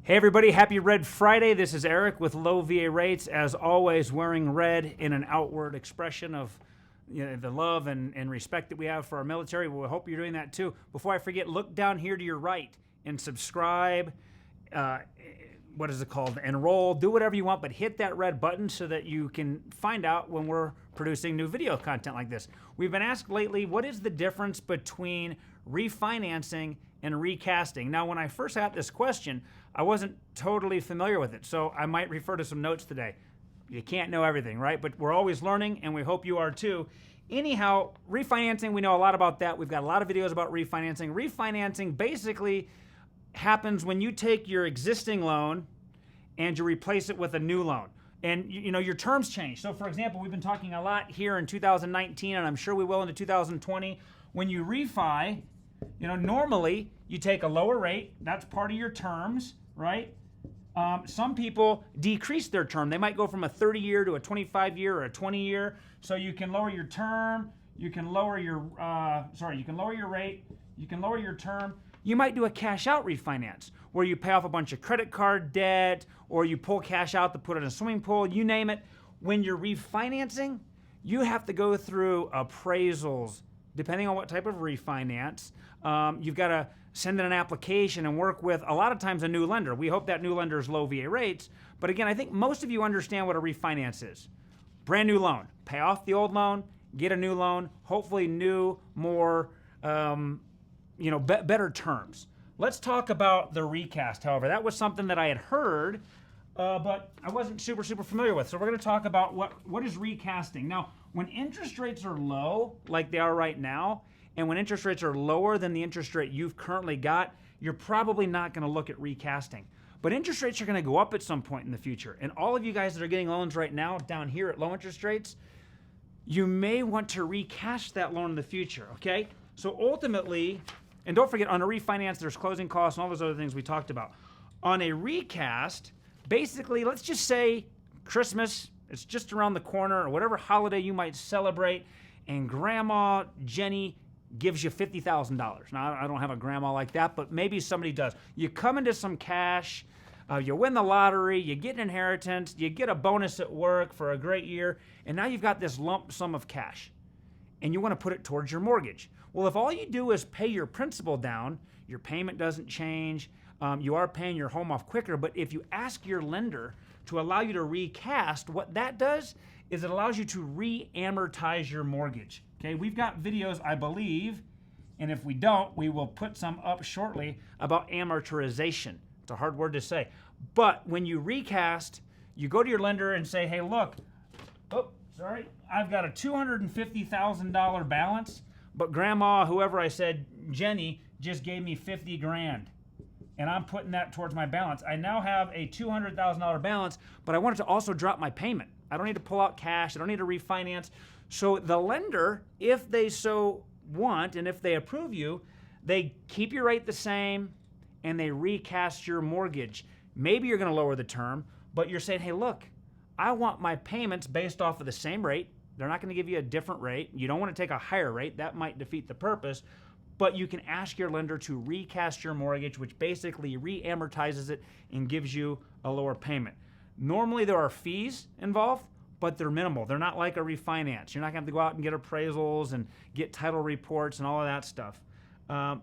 Hey everybody, happy Red Friday. This is Eric with Low VA Rates. As always, wearing red in an outward expression of the love and respect that we have for our military. We hope you're doing that too. Before I forget, look down here to your right and subscribe. What is it called? Enroll, do whatever you want, but hit that red button so that you can find out when we're producing new video content like this. We've been asked lately, what is the difference between refinancing and recasting? Now, when I first got this question, I wasn't totally familiar with it, so I might refer to some notes today. You can't know everything, right? But we're always learning, and we hope you are too. Anyhow, refinancing, we know a lot about that. We've got a lot of videos about refinancing. Refinancing basically happens when you take your existing loan and you replace it with a new loan. And your terms change. So for example, we've been talking a lot here in 2019, and I'm sure we will into 2020. When you refi, normally you take a lower rate. That's part of your terms, right? Some people decrease their term. They might go from a 30-year to a 25-year or a 20-year. So you can lower your term. You can lower your you can lower your rate. You can lower your term. You might do a cash out refinance where you pay off a bunch of credit card debt, or you pull cash out to put it in a swimming pool, you name it. When you're refinancing, you have to go through appraisals, depending on what type of refinance. You've got to send in an application and work with, a lot of times, a new lender. We hope that new lender is Low VA Rates. But again, I think most of you understand what a refinance is. Brand new loan. Pay off the old loan, get a new loan, hopefully new, more better terms. Let's talk about the recast, however. That was something that I had heard, but I wasn't super familiar with. So we're going to talk about what is recasting. Now, when interest rates are low, like they are right now, and when interest rates are lower than the interest rate you've currently got, you're probably not going to look at recasting. But interest rates are going to go up at some point in the future. And all of you guys that are getting loans right now down here at low interest rates, you may want to recast that loan in the future, okay? So ultimately, and don't forget, on a refinance, there's closing costs and all those other things we talked about. On a recast, basically, let's just say Christmas, it's just around the corner, or whatever holiday you might celebrate, and Grandma Jenny gives you $50,000. Now, I don't have a grandma like that, but maybe somebody does. You come into some cash, you win the lottery, you get an inheritance, you get a bonus at work for a great year, and now you've got this lump sum of cash, and you want to put it towards your mortgage. Well, if all you do is pay your principal down, your payment doesn't change, you are paying your home off quicker, but if you ask your lender to allow you to recast, what that does is it allows you to re-amortize your mortgage. Okay, we've got videos, I believe, and if we don't, we will put some up shortly about amortization. It's a hard word to say. But when you recast, you go to your lender and say, hey, look, I've got a $250,000 balance, but Grandma, whoever I said, Jenny, just gave me 50 grand. And I'm putting that towards my balance. I now have a $200,000 balance, but I wanted to also drop my payment. I don't need to pull out cash. I don't need to refinance. So the lender, if they so want and if they approve you, they keep your rate the same and they recast your mortgage. Maybe you're going to lower the term, but you're saying, hey, look, I want my payments based off of the same rate. They're not going to give you a different rate. You don't want to take a higher rate. That might defeat the purpose. But you can ask your lender to recast your mortgage, which basically re-amortizes it and gives you a lower payment. Normally there are fees involved, but they're minimal. They're not like a refinance. You're not going to have to go out and get appraisals and get title reports and all of that stuff.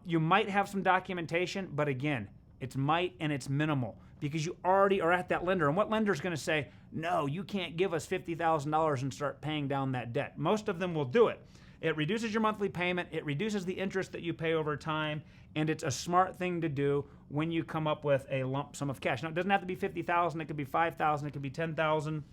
You might have some documentation, but again, it's might and it's minimal because you already are at that lender. And what lender is going to say, no, you can't give us $50,000 and start paying down that debt? Most of them will do it. It reduces your monthly payment, it reduces the interest that you pay over time, and it's a smart thing to do when you come up with a lump sum of cash. Now, it doesn't have to be $50,000, it could be $5,000, it could be $10,000.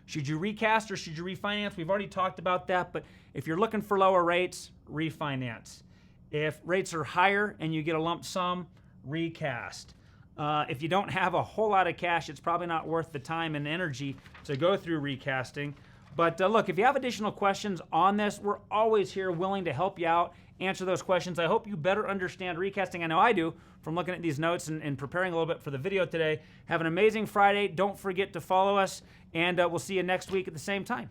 Should you recast or should you refinance? We've already talked about that, but if you're looking for lower rates, refinance. If rates are higher and you get a lump sum, recast. If you don't have a whole lot of cash, it's probably not worth the time and energy to go through recasting. But look, if you have additional questions on this, we're always here willing to help you out, answer those questions. I hope you better understand recasting. I know I do from looking at these notes and preparing a little bit for the video today. Have an amazing Friday. Don't forget to follow us, and we'll see you next week at the same time.